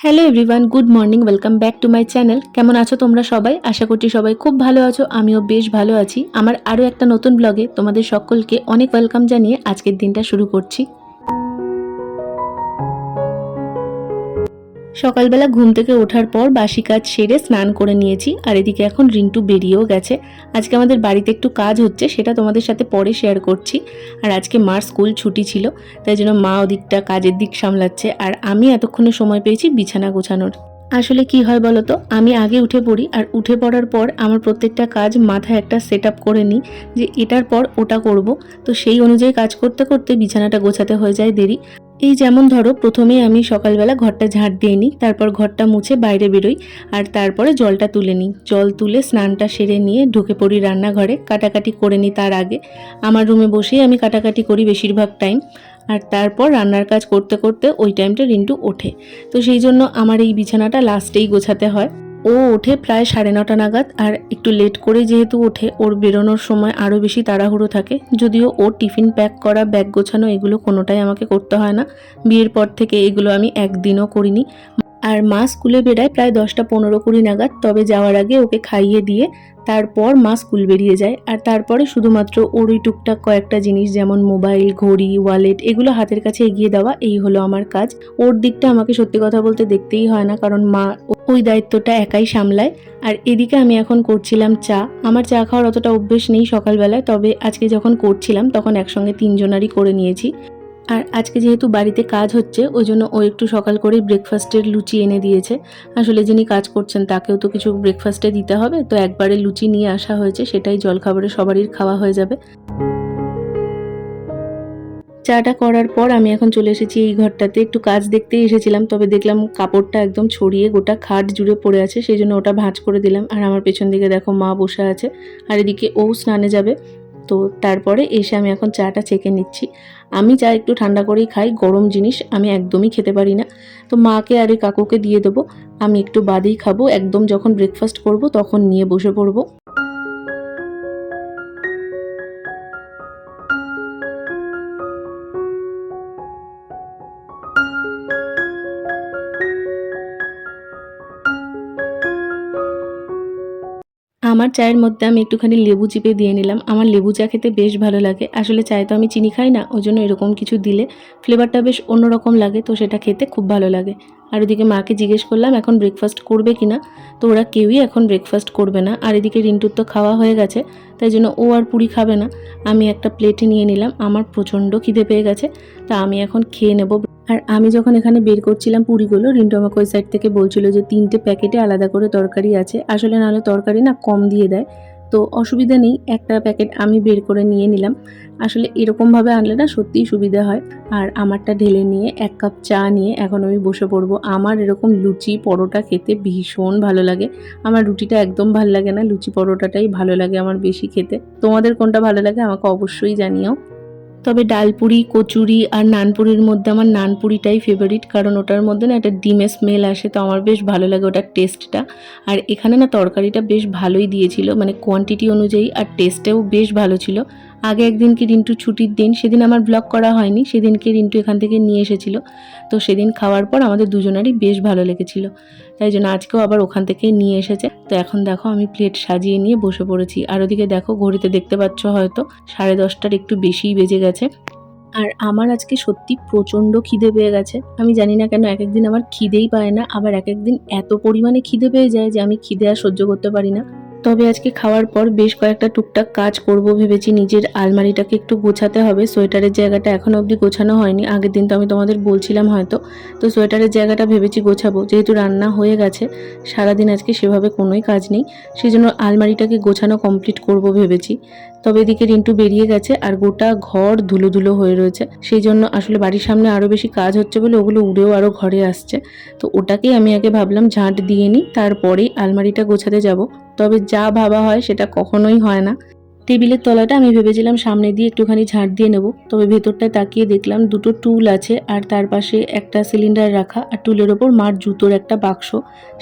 Hello everyone, good morning, welcome back to my channel. কেমন আছো তোমরা সবাই? আশা করছি সবাই খুব ভালো আছো, আমিও বেশ ভালো আছি। আমার আরও একটা নতুন ব্লগে তোমাদের সকলকে অনেক ওয়েলকাম জানিয়ে আজকের দিনটা শুরু করছি। সকালবেলা ঘুম থেকে ওঠার পর বাসি কাজ সেরে স্নান করে নিয়েছি, আর এদিকে এখন রিন্টু বেরিয়েও গেছে। আজকে আমাদের বাড়িতে একটু কাজ হচ্ছে, সেটা তোমাদের সাথে পরে শেয়ার করছি। আর আজকে মার স্কুল ছুটি ছিল, তাই জন্য মা ওদিকটা কাজের দিক সামলাচ্ছে, আর আমি এতক্ষণে সময় পেয়েছি বিছানা গোছানোর। আসলে কি হয় বলো তো, আমি আগে উঠে পড়ি, আর উঠে পড়ার পর আমার প্রত্যেকটা কাজ মাথায় একটা সেট আপ করে নিই যে এটার পর ওটা করব। তো সেই অনুযায়ী কাজ করতে করতে বিছানাটা গোছাতে হয়ে যায় দেরি। এই যেমন ধরো, প্রথমেই আমি সকালবেলা ঘরটা ঝাঁট দিয়ে নিই, তারপর ঘরটা মুছে বাইরে বেরোই, আর তারপরে জলটা তুলে নিই। জল তুলে স্নানটা সেরে নিয়ে ঢুকে পড়ি রান্নাঘরে, কাটাকাটি করে নিই। তার আগে আমার রুমে বসেই আমি কাটাকাটি করি বেশিরভাগ টাইম। আর তারপর রান্নার কাজ করতে করতে ওই টাইমটা রিন্টু ওঠে, তো সেই জন্য আমার এই বিছানাটা লাস্টেই গোছাতে হয়। ও ওঠে প্রায় 9:30 নাগাদ, আর একটু লেট করে যেহেতু ওঠে, ওর বেরোনোর সময় আরও বেশি তাড়াহুড়ো থাকে। যদিও ওর টিফিন প্যাক করা, ব্যাগ গোছানো, এগুলো কোনোটাই আমাকে করতে হয় না। বিয়ের পর থেকে এগুলো আমি একদিনও করিনি। আর মা স্কুলে বেরায় প্রায় 10টা 15-20 নাগাদ, তবে যাওয়ার আগে ওকে খাইয়ে দিয়ে তারপর মা স্কুল বেরিয়ে যায়। আর তারপরে শুধুমাত্র ওর ওই টুকটাক কয়েকটা জিনিস, যেমন মোবাইল, ঘড়ি, ওয়ালেট, এগুলো হাতের কাছে এগিয়ে দেওয়া, এই হলো আমার কাজ। ওর দিকটা আমাকে সত্যি কথা বলতে দেখতেই হয় না, কারণ মা ওই দায়িত্বটা একাই সামলায়। আর এদিকে আমি এখন করছিলাম চা। আমার চা খাওয়ার অতটা অভ্যেস নেই সকালবেলায়, তবে আজকে যখন করছিলাম তখন একসঙ্গে তিনজনারই করে নিয়েছি। আর আজকে যেহেতু বাড়িতে কাজ হচ্ছে, ওই জন্য ও একটু সকাল করেই ব্রেকফাস্টের লুচি এনে দিয়েছে। আসলে যিনি কাজ করছেন তাকেও তো কিছু ব্রেকফাস্টে দিতে হবে, তো একবারে লুচি নিয়ে আসা হয়েছে, সেটাই জলখাবারে সবারই খাওয়া হয়ে যাবে। চাটা করার পর আমি এখন চলে এসেছি এই ঘরটাতে। একটু কাজ দেখতেই এসেছিলাম, তবে দেখলাম কাপড়টা একদম ছড়িয়ে গোটা খাট জুড়ে পড়ে আছে, সেই জন্য ওটা ভাঁজ করে দিলাম। আর আমার পেছন দিকে দেখো মা বসে আছে, আর এদিকে ও স্নানে যাবে। তো তারপরে এসে আমি এখন চাটা ছেঁকে নিচ্ছি। আমি চা একটু ঠান্ডা করেই খাই, গরম জিনিস আমি একদমই খেতে পারি না। তো মাকে আর এই কাকুকে দিয়ে দেবো, আমি একটু বাদেই খাবো। একদম যখন ব্রেকফাস্ট করব তখন নিয়ে বসে পড়বো। আমার চায়ের মধ্যে আমি একটুখানি লেবু চিপে দিয়ে নিলাম। আমার লেবু চা খেতে বেশ ভালো লাগে। আসলে চায়ে তো আমি চিনি খাই না, ওই জন্য এরকম কিছু দিলে ফ্লেভারটা বেশ অন্যরকম লাগে, তো সেটা খেতে খুব ভালো লাগে। আর ওদিকে মাকে জিজ্ঞেস করলাম এখন ব্রেকফাস্ট করবে কি না, তো ওরা কেউই এখন ব্রেকফাস্ট করবে না। আর এদিকে রিন্টুর তো খাওয়া হয়ে গেছে, তাই জন্য ও আর পুরি খাবে না। আমি একটা প্লেটে নিয়ে নিলাম, আমার প্রচণ্ড খিদে পেয়ে গেছে, তা আমি এখন খেয়ে নেব। আর আমি যখন এখানে বের করছিলাম পুরিগুলো, রিন্টু আমাকে ওই সাইড থেকে বলছিল যে 3টে প্যাকেটে আলাদা করে তরকারি আছে। আসলে নাহলে তরকারি না কম দিয়ে দেয়, তো অসুবিধা নেই, একটা প্যাকেট আমি বের করে নিয়ে নিলাম। আসলে এরকমভাবে আনলে না সত্যিই সুবিধা হয়। আর আমারটা ঢেলে নিয়ে 1 কাপ চা নিয়ে এখন আমি বসে পড়বো। আমার এরকম লুচি পরোটা খেতে ভীষণ ভালো লাগে। আমার রুটিটা একদম ভালো লাগে না, লুচি পরোটাটাই ভালো লাগে আমার বেশি খেতে। তোমাদের কোনটা ভালো লাগে আমাকে অবশ্যই জানিও। তবে ডালপুরি, কচুরি আর নানপুরির মধ্যে আমার নানপুরিটাই ফেভারিট, কারণ ওটার মধ্যে না একটা ডিমের স্মেল আসে, তো আমার বেশ ভালো লাগে ওটার টেস্টটা। আর এখানে না তরকারিটা বেশ ভালোই দিয়েছিল, মানে কোয়ান্টিটি অনুযায়ী, আর টেস্টেও বেশ ভালো ছিল। আগে একদিন কি রিন্টু ছুটির দিন, সেদিন আমার ব্লগ করা হয়নি, সেদিনকে রিন্টু এখান থেকে নিয়ে এসেছিল। তো সেদিন খাওয়ার পর আমাদের দুজনারই বেশ ভালো লেগেছিল, তাই জন্য আজকেও আবার ওখান থেকে নিয়ে এসেছে। তো এখন দেখো আমি প্লেট সাজিয়ে নিয়ে বসে পড়েছি। আর ওদিকে দেখো ঘড়িতে দেখতে পাচ্ছ হয়তো 10:30টার একটু বেশিই বেজে গেছে। আর আমার আজকে সত্যি প্রচণ্ড খিদে পেয়ে গেছে। আমি জানি না কেন এক একদিন আমার খিদেই পায় না, আবার এক একদিন এত পরিমাণে খিদে পেয়ে যায় যে আমি খিদে আর সহ্য করতে পারি না। তবে আজকে খাওয়ার পর বেশ কয়েকটা টুকটাক কাজ করব ভেবেছি। নিজের আলমারিটাকে একটু গোছাতে হবে, সোয়েটারের জায়গাটা এখনও অবধি গোছানো হয়নি। আগের দিন তো আমি তোমাদের বলছিলাম হয়তো, তো সোয়েটারের জায়গাটা ভেবেছি গোছাবো, যেহেতু রান্না হয়ে গেছে। সারাদিন আজকে সেভাবে কোনোই কাজ নেই, সেই জন্য আলমারিটাকে গোছানো কমপ্লিট করব ভেবেছি। তবে এদিকে রিন্টু বেরিয়ে গেছে, আর গোটা ঘর ধুলো ধুলো হয়ে রয়েছে, সেই জন্য আসলে বাড়ির সামনে আরও বেশি কাজ হচ্ছে বলে ওগুলো উড়েও আরও ঘরে আসছে। তো ওটাকেই আমি আগে ভাবলাম ঝাঁট দিয়ে নিই, তারপরেই আলমারিটা গোছাতে যাব। তবে যা ভাবা হয় সেটা কখনোই হয় না। টেবিলের তলাটা আমি ভেবেছিলাম সামনে দিয়ে একটুখানি ঝাড় দিয়ে নেব, তবে ভেতরটায় তাকিয়ে দেখলাম দুটো টুল আছে আর তার পাশে একটা সিলিন্ডার রাখা, আর টুলের ওপর মার জুতোর একটা বাক্স,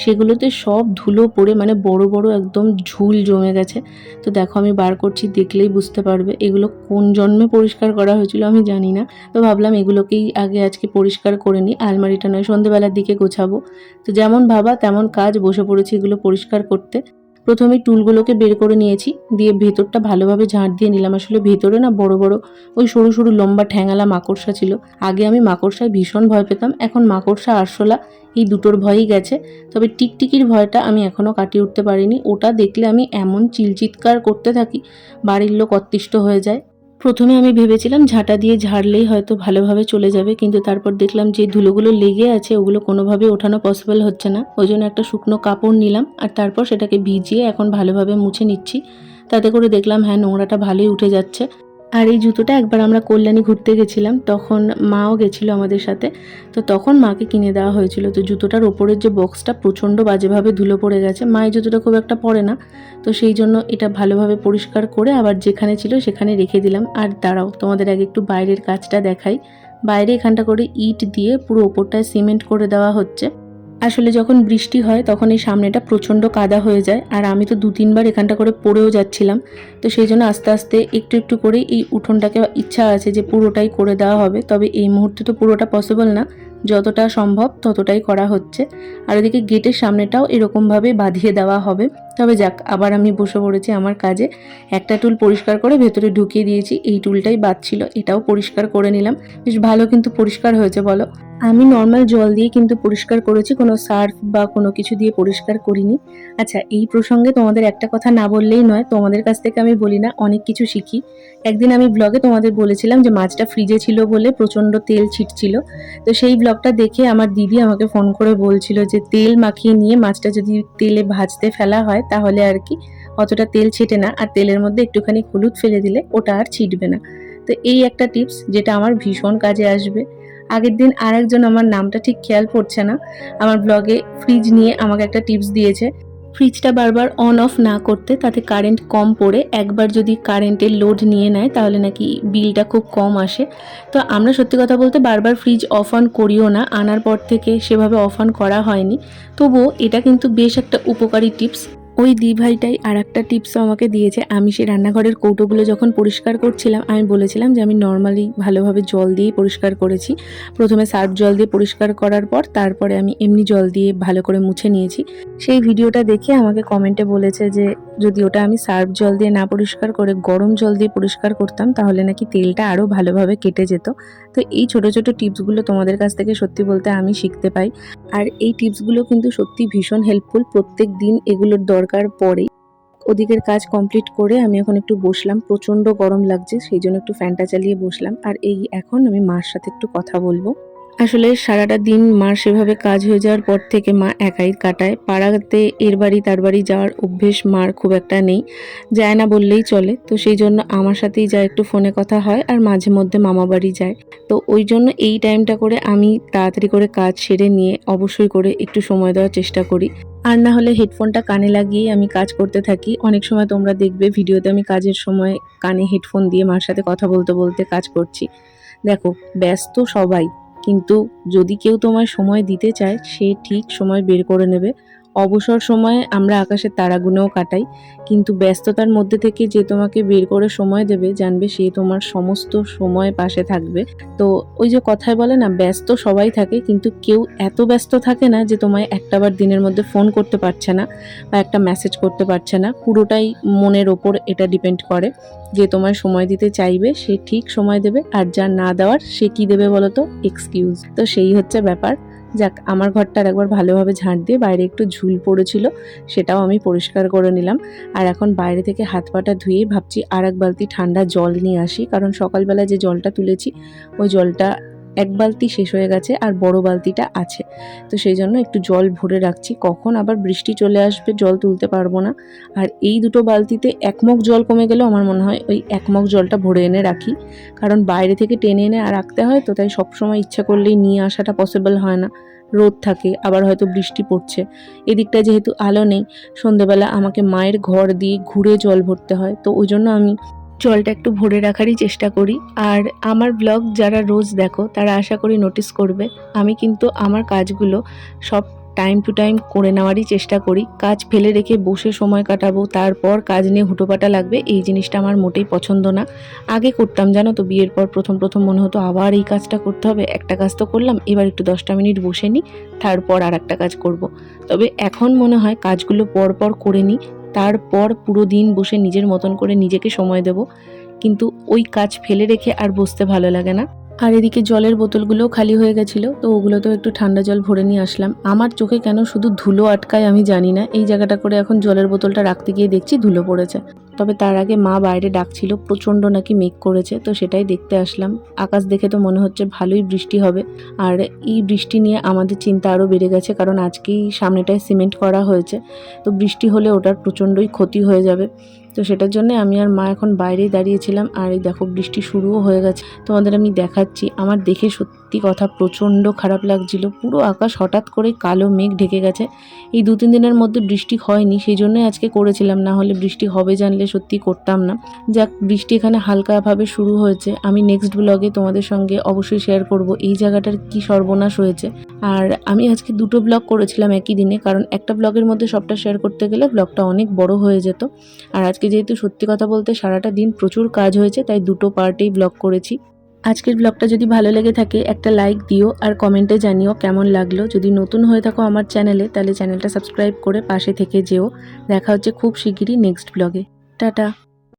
সেগুলোতে সব ধুলো পড়ে মানে বড় বড় একদম ঝুল জমে গেছে। তো দেখো আমি বার করছি, দেখলেই বুঝতে পারবে এগুলো কোন জন্মে পরিষ্কার করা হয়েছিল আমি জানি না। তো ভাবলাম এগুলোকেই আগে আজকে পরিষ্কার করে নিই, আলমারিটা নয় সন্ধ্যেবেলার দিকে গোছাবো। তো যেমন ভাবা তেমন কাজ, বসে পড়েছি এগুলো পরিষ্কার করতে। প্রথমে টুলগুলোকে বের করে নিয়েছি, দিয়ে ভেতরটা ভালোভাবে ঝাঁট দিয়ে নিলাম। আসলে ভেতরে না বড় বড় ওই সরু সরু লম্বা ঠ্যাঙালা মাকড়সা ছিল। আগে আমি মাকড়সায় ভীষণ ভয় পেতাম, এখন মাকড়সা আরশোলা এই দুটোর ভয়ই গেছে। তবে টিকটিকির ভয়টা আমি এখনও কাটিয়ে উঠতে পারিনি, ওটা দেখলে আমি এমন চিৎকার করতে থাকি বাড়ির লোক অতিষ্ঠ হয়ে যায়। প্রথমে আমি ভেবেছিলাম ঝাঁটা দিয়ে ঝাড়লেই হয়তো ভালোভাবে চলে যাবে, কিন্তু তারপর দেখলাম যে ধুলোগুলো লেগে আছে ওগুলো কোনোভাবে ওঠানো পসিবল হচ্ছে না। ওই জন্য একটা শুকনো কাপড় নিলাম আর তারপর সেটাকে ভিজিয়ে এখন ভালোভাবে মুছে নিচ্ছি। তাতে করে দেখলাম হ্যাঁ নোংরাটা ভালোই উঠে যাচ্ছে। আর এই জুতোটা একবার আমরা কল্যাণী ঘুরতে গেছিলাম, তখন মাও গেছিলো আমাদের সাথে, তো তখন মাকে কিনে দেওয়া হয়েছিল। তো জুতোটার ওপরের যে বক্সটা প্রচণ্ড বাজেভাবে ধুলো পড়ে গেছে, মা এই জুতোটা খুব একটা পরে না, তো সেই জন্য এটা ভালোভাবে পরিষ্কার করে আবার যেখানে ছিল সেখানে রেখে দিলাম। আর দাঁড়াও তোমাদের আগে একটু বাইরের কাজটা দেখাই। বাইরে এখানটা করে ইট দিয়ে পুরো ওপরটায় সিমেন্ট করে দেওয়া হচ্ছে। আসলে যখন বৃষ্টি হয় তখন এই সামনেটা প্রচণ্ড কাদা হয়ে যায়, আর আমি তো 2-3 বার এখানটা করে পড়েও যাচ্ছিলাম। তো সেই জন্য আস্তে আস্তে একটু একটু করে এই উঠোনটাকে ইচ্ছা আছে যে পুরোটাই করে দেওয়া হবে, তবে এই মুহূর্তে তো পুরোটা পসিবল না, যতটা সম্ভব ততটাই করা হচ্ছে। আর এদিকে গেটের সামনেটাও এরকমভাবে বাঁধিয়ে দেওয়া হবে। তবে যাক, আবার আমি বসে পড়েছি আমার কাজে। একটা টুল পরিষ্কার করে ভেতরে ঢুকিয়ে দিয়েছি, এই টুলটাই বাদছিল, এটাও পরিষ্কার করে নিলাম। বেশ ভালো কিন্তু পরিষ্কার হয়েছে বলো। আমি নর্মাল জল দিয়ে কিন্তু পরিষ্কার করেছি, কোনো সার্ফ বা কোনো কিছু দিয়ে পরিষ্কার করিনি। আচ্ছা, এই প্রসঙ্গে তোমাদের একটা কথা না বললেই নয়, তোমাদের কাছ থেকে আমি বলি না অনেক কিছু শিখি। একদিন আমি ব্লগে তোমাদের বলেছিলাম যে মাছটা ফ্রিজে ছিল বলে প্রচণ্ড তেল ছিটছিল। তো সেই ব্লগটা দেখে আমার দিদি আমাকে ফোন করে বলছিল যে তেল মাখিয়ে নিয়ে মাছটা যদি তেলে ভাজতে ফেলা হয় তাহলে আর কি অতটা তেল ছেটে না, আর তেলের মধ্যে একটুখানি হলুদ ফেলে দিলে ওটা আর ছিটবে না। তো এই একটা টিপস যেটা আমার ভীষণ কাজে আসবে। আগের দিন আরেকজন, আমার নামটা ঠিক খেয়াল পড়ছে না, আমার ব্লগে ফ্রিজ নিয়ে আমাকে একটা টিপস দিয়েছে। ফ্রিজটা বারবার অন অফ না করতে, তাতে কারেন্ট কম পড়ে, একবার যদি কারেন্টের লোড নিয়ে নেয় তাহলে নাকি বিলটা খুব কম আসে। তো আমরা সত্যি কথা বলতে বারবার ফ্রিজ অফ অন করিও না, আনার পর থেকে সেভাবে অফ অন করা হয়নি। তবুও এটা কিন্তু বেশ একটা উপকারী টিপস। ওই দিভাইটাই আর একটা টিপসও আমাকে দিয়েছে। আমি সেই রান্নাঘরের কৌটোগুলো যখন পরিষ্কার করছিলাম আমি বলেছিলাম যে আমি নর্মালি ভালোভাবে জল দিয়েই পরিষ্কার করেছি। প্রথমে সার্ফ জল দিয়ে পরিষ্কার করার পর তারপরে আমি এমনি জল দিয়ে ভালো করে মুছে নিয়েছি। সেই ভিডিওটা দেখে আমাকে কমেন্টে বলেছে যে যদি ওটা আমি সার্ফ জল দিয়ে না পরিষ্কার করে গরম জল দিয়ে পরিষ্কার করতাম তাহলে নাকি তেলটা আরও ভালোভাবে কেটে যেত। তো এই ছোট ছোট টিপসগুলো তোমাদের কাছ থেকে সত্যি বলতে আমি শিখতে পাই, আর এই টিপসগুলো কিন্তু সত্যি ভীষণ হেল্পফুল। প্রত্যেক দিন এগুলোর দরকার পড়ে। ওদিকের কাজ কমপ্লিট করে আমি এখন একটু বসলাম, প্রচণ্ড গরম লাগছে সেই জন্য একটু ফ্যানটা চালিয়ে বসলাম। আর এই এখন আমি মার সাথে একটু কথা বলবো। আসলে সারাটা দিন মার সেভাবে কাজ হয়ে যাওয়ার পর থেকে মা একাই কাটায়। পাড়াতে এর বাড়ি তার বাড়ি যাওয়ার অভ্যেস মার খুব একটা নেই, যায় না বললেই চলে। তো সেই জন্য আমার সাথেই যা একটু ফোনে কথা হয়, আর মাঝে মধ্যে মামা বাড়ি যায়। তো ওই জন্য এই টাইমটা করে আমি তাড়াতাড়ি করে কাজ সেরে নিয়ে অবশ্যই করে একটু সময় দেওয়ার চেষ্টা করি। আর না হলে হেডফোনটা কানে লাগিয়ে আমি কাজ করতে থাকি। অনেক সময় তোমরা দেখবে ভিডিওতে আমি কাজের সময় কানে হেডফোন দিয়ে মার সাথে কথা বলতে বলতে কাজ করছি। দেখো, ব্যস্ত সবাই, কিন্তু যদি কেউ তোমায় সময় দিতে চায় সে ঠিক সময় বের করে নেবে। অবসর সময়ে আমরা আকাশের তারা গুনেও কাটাই, কিন্তু ব্যস্ততার মধ্যে থেকে যে তোমাকে বের করে সময় দেবে জানবে সে তোমার সমস্ত সময় পাশে থাকবে। তো ওই যে কথায় বলে না, ব্যস্ত সবাই থাকে কিন্তু কেউ এত ব্যস্ত থাকে না যে তোমায় একটাবার দিনের মধ্যে ফোন করতে পারছে না বা একটা মেসেজ করতে পারছে না। পুরোটাই মনের ওপর এটা ডিপেন্ড করে। যে তোমায় সময় দিতে চাইবে সে ঠিক সময় দেবে, আর যা না দেওয়ার সে কি দেবে বলো তো? এক্সকিউজ। তো সেই হচ্ছে ব্যাপার। যাক, আমার ঘরটা একবার ভালোভাবে ঝাঁট দিয়ে বাইরে একটু ঝুল পড়েছিল সেটাও আমি পরিষ্কার করে নিলাম। আর এখন বাইরে থেকে হাত পাটা ধুয়ে ভাবছি আর এক বালতি ঠান্ডা জল নিয়ে আসি, কারণ সকালবেলা যে জলটা তুলেছি ওই জলটা এক বালতি শেষ হয়ে গেছে আর বড় বালতিটা আছে। তো সেই জন্য একটু জল ভরে রাখছি, কখন আবার বৃষ্টি চলে আসবে জল তুলতে পারবো না। আর এই দুটো বালতিতে এক মগ জল কমে গেলেও আমার মনে হয় ওই এক মগ জলটা ভরে এনে রাখি, কারণ বাইরে থেকে টেনে এনে আর রাখতে হয়, তো তাই সবসময় ইচ্ছা করলেই নিয়ে আসাটা পসিবল হয় না। রোদ থাকে, আবার হয়তো বৃষ্টি পড়ছে। এদিকটা যেহেতু আলো নেই, সন্ধেবেলা আমাকে মায়ের ঘর দিয়ে ঘুরে জল ভরতে হয়, তো ওই জন্য আমি জলটা একটু ভরে রাখারই চেষ্টা করি। আর আমার ব্লগ যারা রোজ দেখো তারা আশা করি নোটিস করবে, আমি কিন্তু আমার কাজগুলো সব টাইম টু টাইম করে নেওয়ারই চেষ্টা করি। কাজ ফেলে রেখে বসে সময় কাটাবো, তারপর কাজ নিয়ে হুটোপাটা লাগবে, এই জিনিসটা আমার মোটেই পছন্দ না। আগে করতাম জানো তো, বিয়ের পর প্রথম প্রথম মনে হতো আবার এই কাজটা করতে হবে, একটা কাজ তো করলাম, এবার একটু 10টা মিনিট বসে নিই, তারপর আর একটা কাজ করব। তবে এখন মনে হয় কাজগুলো পর পর করে নিই, তারপর পুরো দিন বসে নিজের মতন করে নিজেকে সময় দেব। কিন্তু ওই কাজ ফেলে রেখে আর বসতে ভালো লাগে না। আর এদিকে জলের বোতলগুলোও খালি হয়ে গেছিলো, তো ওগুলোতেও একটু ঠান্ডা জল ভরে নিয়ে আসলাম। আমার চোখে কেন শুধু ধুলো আটকায় আমি জানি না, এই জায়গাটা করে এখন জলের বোতলটা রাখতে গিয়ে দেখছি ধুলো পড়েছে। তবে তার আগে মা বাইরে ডাকছিল, প্রচণ্ড নাকি মেঘ করেছে, তো সেটাই দেখতে আসলাম। আকাশ দেখে তো মনে হচ্ছে ভালোই বৃষ্টি হবে। আর এই বৃষ্টি নিয়ে আমাদের চিন্তা আরও বেড়ে গেছে, কারণ আজকেই সামনেটায় সিমেন্ট করা হয়েছে, তো বৃষ্টি হলে ওটার প্রচণ্ডই ক্ষতি হয়ে যাবে। তো সেটার জন্য আমি আর মা এখন বাইরেই দাঁড়িয়েছিলাম। আর এই দেখো বৃষ্টি শুরুও হয়ে গেছে, তোমাদের আমি দেখাচ্ছি। আমার দেখে সত্যি কথা প্রচণ্ড খারাপ লাগছিল, পুরো আকাশ হঠাৎ করে কালো মেঘ ঢেকে গেছে। এই 2-3 দিনের মধ্যে বৃষ্টি হয়নি, সেই জন্যই আজকে করেছিলাম, না হলে বৃষ্টি হবে জানলে সত্যি করতাম না। যাক, বৃষ্টি এখানে হালকাভাবে শুরু হয়েছে। আমি নেক্সট ব্লগে তোমাদের সঙ্গে অবশ্যই শেয়ার করব এই জায়গাটার কি সর্বনাশ হয়েছে। আর আমি আজকে 2টো ব্লগ করেছিলাম একই দিনে, কারণ একটা ব্লগের মধ্যে সবটা শেয়ার করতে গেলে ব্লগটা অনেক বড় হয়ে যেত। আর আজকে যেহেতু সত্যি কথা বলতে সারাটা দিন প্রচুর কাজ হয়েছে, তাই 2টো পার্টেই ব্লগ করেছি। আজকের ব্লগটা যদি ভালো লেগে থাকে একটা লাইক দিও, আর কমেন্টে জানিও কেমন লাগলো। যদি নতুন হয়ে থাকো আমার চ্যানেলে, তাহলে চ্যানেলটা সাবস্ক্রাইব করে পাশে থেকে যেও। দেখা হচ্ছে খুব শিগগিরই নেক্সট ব্লগে। টাটা।